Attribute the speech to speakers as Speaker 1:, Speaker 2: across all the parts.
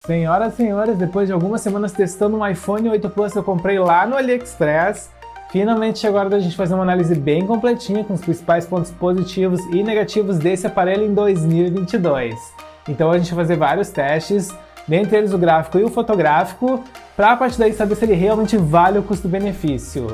Speaker 1: Senhoras e senhores, depois de algumas semanas testando um iPhone 8 Plus que eu comprei lá no AliExpress, finalmente chegou a hora da gente fazer uma análise bem completinha com os principais pontos positivos e negativos desse aparelho em 2022. Então a gente vai fazer vários testes, dentre eles o gráfico e o fotográfico, para a partir daí saber se ele realmente vale o custo-benefício.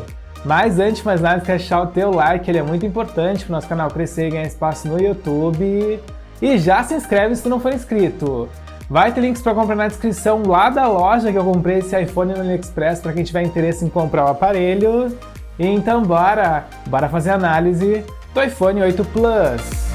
Speaker 1: Mas antes de mais nada, quer deixar o teu like, ele é muito importante para o nosso canal crescer e ganhar espaço no YouTube. E já se inscreve se tu não for inscrito. Vai ter links para comprar na descrição lá da loja que eu comprei esse iPhone no AliExpress para quem tiver interesse em comprar o aparelho. Então bora fazer a análise do iPhone 8 Plus.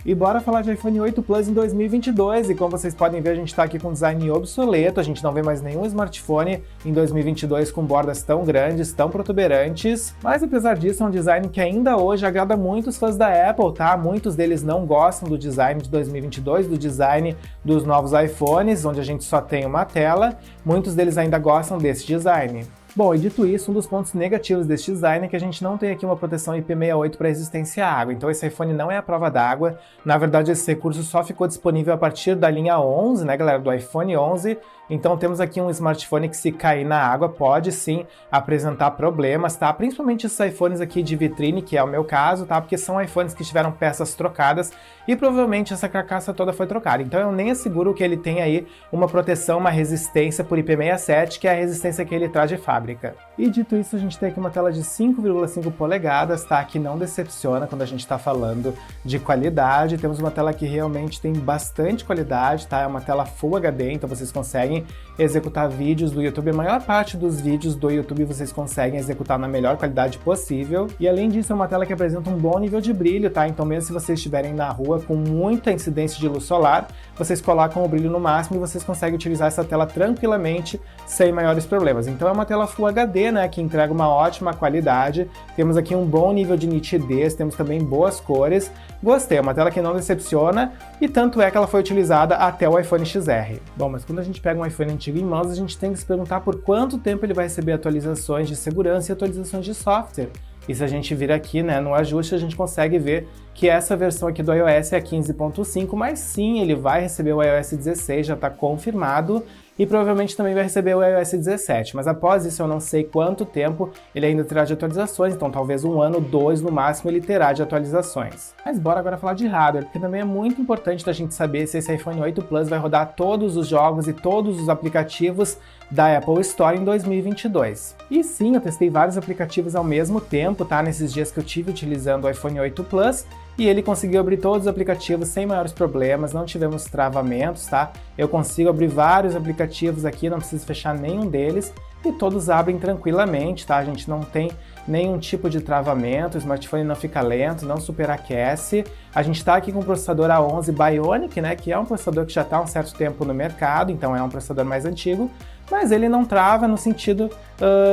Speaker 1: E bora falar de iPhone 8 Plus em 2022, e como vocês podem ver, a gente está aqui com um design obsoleto, a gente não vê mais nenhum smartphone em 2022 com bordas tão grandes, tão protuberantes, mas apesar disso é um design que ainda hoje agrada muito os fãs da Apple, tá? Muitos deles não gostam do design de 2022, do design dos novos iPhones, onde a gente só tem uma tela, muitos deles ainda gostam desse design. Bom, e dito isso, um dos pontos negativos deste design é que a gente não tem aqui uma proteção IP68 para resistência à água, então esse iPhone não é a prova d'água. Na verdade, esse recurso só ficou disponível a partir da linha 11, né, galera, do iPhone 11, então temos aqui um smartphone que se cair na água pode sim apresentar problemas, tá? Principalmente esses iPhones aqui de vitrine, que é o meu caso, tá? Porque são iPhones que tiveram peças trocadas e provavelmente essa carcaça toda foi trocada, então eu nem asseguro que ele tenha aí uma proteção, uma resistência por IP67, que é a resistência que ele traz de fábrica. E dito isso, a gente tem aqui uma tela de 5,5 polegadas, tá? Que não decepciona quando a gente está falando de qualidade. Temos uma tela que realmente tem bastante qualidade, tá? É uma tela Full HD, então vocês conseguem executar vídeos do YouTube. A maior parte dos vídeos do YouTube vocês conseguem executar na melhor qualidade possível. E além disso, é uma tela que apresenta um bom nível de brilho, tá? Então mesmo se vocês estiverem na rua com muita incidência de luz solar, vocês colocam o brilho no máximo e vocês conseguem utilizar essa tela tranquilamente, sem maiores problemas. Então é uma tela Full HD, né, que entrega uma ótima qualidade, temos aqui um bom nível de nitidez, temos também boas cores, gostei, é uma tela que não decepciona, e tanto é que ela foi utilizada até o iPhone XR. Bom, mas quando a gente pega um iPhone antigo em mãos, a gente tem que se perguntar por quanto tempo ele vai receber atualizações de segurança e atualizações de software. E se a gente vir aqui, né, no ajuste, a gente consegue ver que essa versão aqui do iOS é a 15.5, mas sim, ele vai receber o iOS 16, já está confirmado, e provavelmente também vai receber o iOS 17, mas após isso eu não sei quanto tempo ele ainda terá de atualizações, então talvez 1 ano, 2 no máximo ele terá de atualizações. Mas bora agora falar de hardware, porque também é muito importante da gente saber se esse iPhone 8 Plus vai rodar todos os jogos e todos os aplicativos da Apple Store em 2022. E sim, eu testei vários aplicativos ao mesmo tempo, tá? Nesses dias que eu tive utilizando o iPhone 8 Plus, e ele conseguiu abrir todos os aplicativos sem maiores problemas, não tivemos travamentos, tá? Eu consigo abrir vários aplicativos aqui, não preciso fechar nenhum deles, e todos abrem tranquilamente, tá? A gente não tem nenhum tipo de travamento, o smartphone não fica lento, não superaquece. A gente está aqui com o processador A11 Bionic, né? Que é um processador que já está há um certo tempo no mercado, então é um processador mais antigo, mas ele não trava no sentido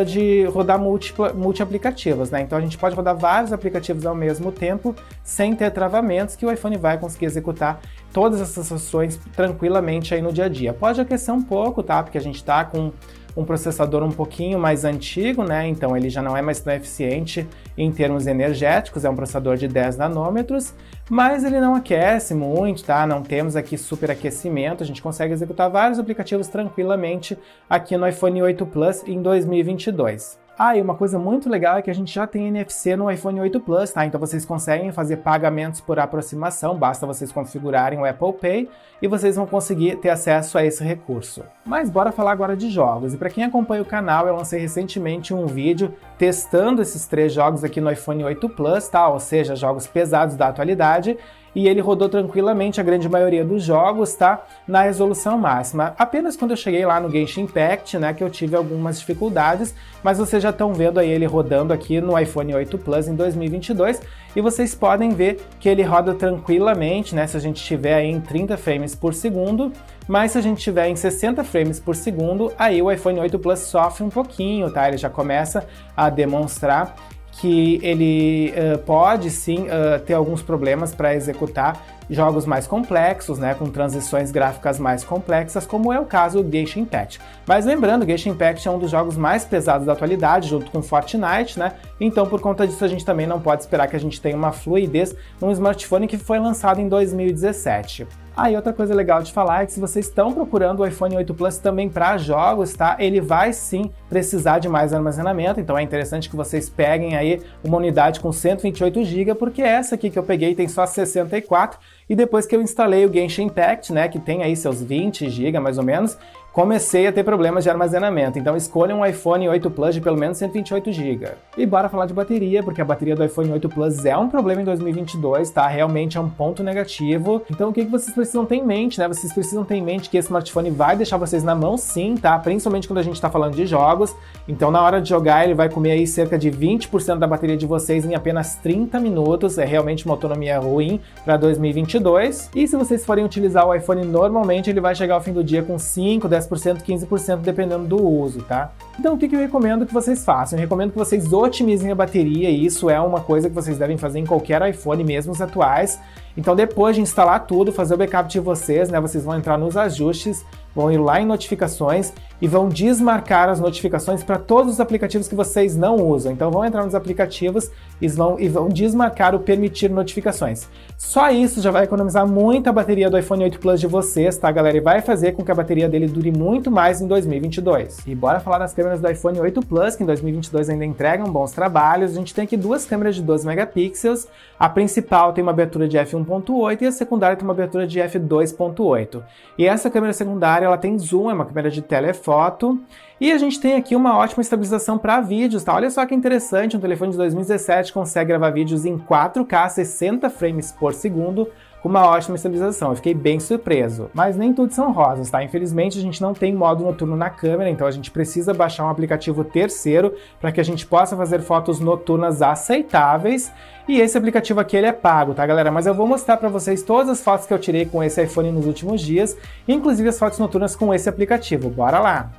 Speaker 1: de rodar multi-aplicativos, né? Então a gente pode rodar vários aplicativos ao mesmo tempo, sem ter travamentos, que o iPhone vai conseguir executar todas essas ações tranquilamente aí no dia a dia. Pode aquecer um pouco, tá? Porque a gente está com um processador um pouquinho mais antigo, né? Então ele já não é mais tão eficiente em termos energéticos, é um processador de 10 nanômetros, mas ele não aquece muito, tá? Não temos aqui superaquecimento, a gente consegue executar vários aplicativos tranquilamente aqui no iPhone 8 Plus em 2022. Ah, e uma coisa muito legal é que a gente já tem NFC no iPhone 8 Plus, tá? Então vocês conseguem fazer pagamentos por aproximação, basta vocês configurarem o Apple Pay e vocês vão conseguir ter acesso a esse recurso. Mas bora falar agora de jogos. E para quem acompanha o canal, eu lancei recentemente um vídeo testando esses 3 jogos aqui no iPhone 8 Plus, tá? Ou seja, jogos pesados da atualidade. E ele rodou tranquilamente a grande maioria dos jogos, tá? Na resolução máxima. Apenas quando eu cheguei lá no Genshin Impact, né, que eu tive algumas dificuldades, mas vocês já estão vendo aí ele rodando aqui no iPhone 8 Plus em 2022, e vocês podem ver que ele roda tranquilamente, né, se a gente estiver aí em 30 frames por segundo, mas se a gente estiver em 60 frames por segundo, aí o iPhone 8 Plus sofre um pouquinho, tá? Ele já começa a demonstrar que ele pode sim ter alguns problemas para executar jogos mais complexos, né, com transições gráficas mais complexas, como é o caso do Genshin Impact. Mas lembrando, Genshin Impact é um dos jogos mais pesados da atualidade, junto com Fortnite, né? Então, por conta disso, a gente também não pode esperar que a gente tenha uma fluidez num smartphone que foi lançado em 2017. E outra coisa legal de falar é que se vocês estão procurando o iPhone 8 Plus também para jogos, tá? Ele vai sim precisar de mais armazenamento, então é interessante que vocês peguem aí uma unidade com 128 GB, porque essa aqui que eu peguei tem só 64, e depois que eu instalei o Genshin Impact, né, que tem aí seus 20 GB mais ou menos, comecei a ter problemas de armazenamento, então escolha um iPhone 8 Plus de pelo menos 128 GB. E bora falar de bateria, porque a bateria do iPhone 8 Plus é um problema em 2022, tá? Realmente é um ponto negativo. Então o que vocês precisam ter em mente, né? Vocês precisam ter em mente que esse smartphone vai deixar vocês na mão sim, tá? Principalmente quando a gente tá falando de jogos. Então na hora de jogar ele vai comer aí cerca de 20% da bateria de vocês em apenas 30 minutos. É realmente uma autonomia ruim para 2022. E se vocês forem utilizar o iPhone normalmente, ele vai chegar ao fim do dia com 5, 10%, 15% dependendo do uso, tá? Então o que eu recomendo que vocês façam? Eu recomendo que vocês otimizem a bateria, e isso é uma coisa que vocês devem fazer em qualquer iPhone, mesmo os atuais. Então depois de instalar tudo, fazer o backup de vocês, né, vocês vão entrar nos ajustes, vão ir lá em notificações e vão desmarcar as notificações para todos os aplicativos que vocês não usam. Então vão entrar nos aplicativos e vão desmarcar o permitir notificações. Só isso já vai economizar muita bateria do iPhone 8 Plus de vocês, tá, galera? E vai fazer com que a bateria dele dure muito mais em 2022. E bora falar das câmeras do iPhone 8 Plus, que em 2022 ainda entregam bons trabalhos. A gente tem aqui duas câmeras de 12 megapixels. A principal tem uma abertura de f1.8 e a secundária tem uma abertura de f2.8. E essa câmera secundária ela tem zoom, é uma câmera de telefoto. E a gente tem aqui uma ótima estabilização para vídeos, tá? Olha só que interessante, um telefone de 2017 consegue gravar vídeos em 4K, 60 frames por segundo, com uma ótima estabilização. Eu fiquei bem surpreso. Mas nem tudo são rosas, tá? Infelizmente a gente não tem modo noturno na câmera, então a gente precisa baixar um aplicativo terceiro para que a gente possa fazer fotos noturnas aceitáveis. E esse aplicativo aqui ele é pago, tá, galera? Mas eu vou mostrar para vocês todas as fotos que eu tirei com esse iPhone nos últimos dias, inclusive as fotos noturnas com esse aplicativo. Bora lá!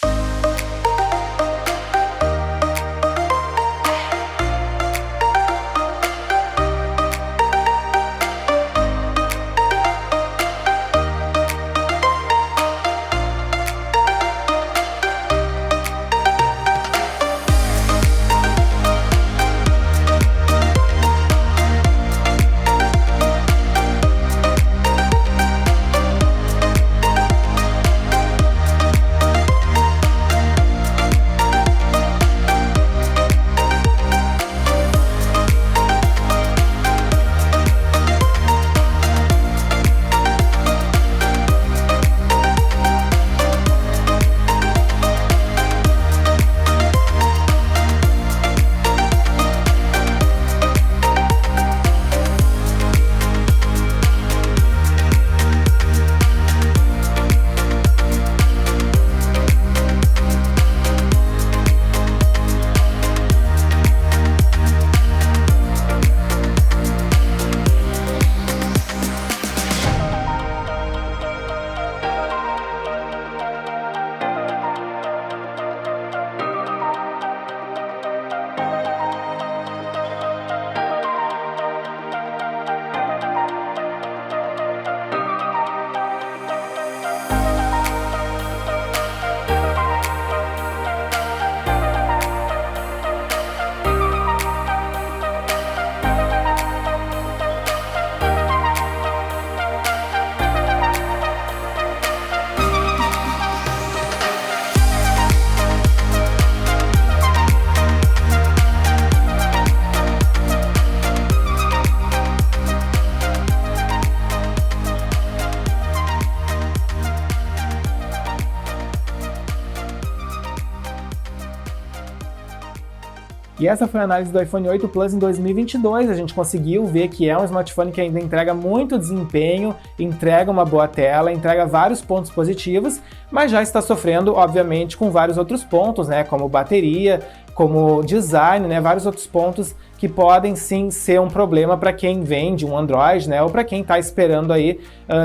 Speaker 1: E essa foi a análise do iPhone 8 Plus em 2022, a gente conseguiu ver que é um smartphone que ainda entrega muito desempenho, entrega uma boa tela, entrega vários pontos positivos, mas já está sofrendo, obviamente, com vários outros pontos, né, como bateria, como design, né, vários outros pontos que que podem sim ser um problema para quem vende um Android, né, ou para quem está esperando aí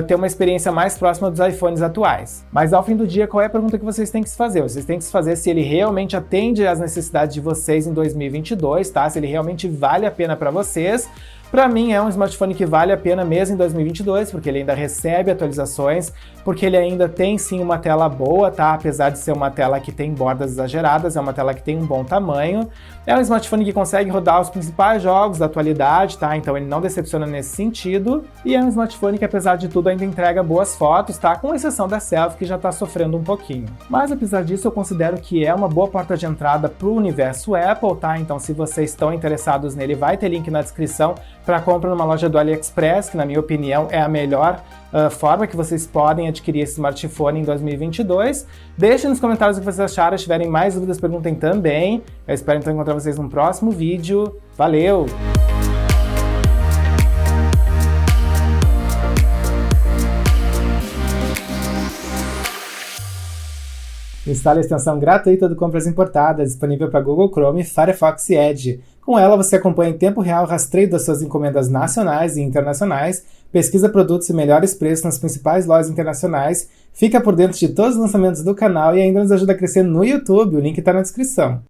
Speaker 1: ter uma experiência mais próxima dos iPhones atuais. Mas ao fim do dia, qual é a pergunta que vocês têm que se fazer? Vocês têm que se fazer se ele realmente atende às necessidades de vocês em 2022, tá? Se ele realmente vale a pena para vocês. Para mim é um smartphone que vale a pena mesmo em 2022, porque ele ainda recebe atualizações, porque ele ainda tem sim uma tela boa, tá? Apesar de ser uma tela que tem bordas exageradas, é uma tela que tem um bom tamanho. É um smartphone que consegue rodar os principais jogos da atualidade, tá? Então ele não decepciona nesse sentido. E é um smartphone que, apesar de tudo, ainda entrega boas fotos, tá? Com exceção da selfie, que já tá sofrendo um pouquinho. Mas apesar disso, eu considero que é uma boa porta de entrada pro universo Apple, tá? Então se vocês estão interessados nele, vai ter link na descrição para compra numa loja do AliExpress, que na minha opinião é a melhor forma que vocês podem adquirir esse smartphone em 2022. Deixem nos comentários o que vocês acharam, se tiverem mais dúvidas, perguntem também. Eu espero então encontrar vocês num próximo vídeo. Valeu! Instale a extensão gratuita do Compras Importadas, disponível para Google Chrome, Firefox e Edge. Com ela, você acompanha em tempo real o rastreio das suas encomendas nacionais e internacionais, pesquisa produtos e melhores preços nas principais lojas internacionais, fica por dentro de todos os lançamentos do canal e ainda nos ajuda a crescer no YouTube, o link está na descrição.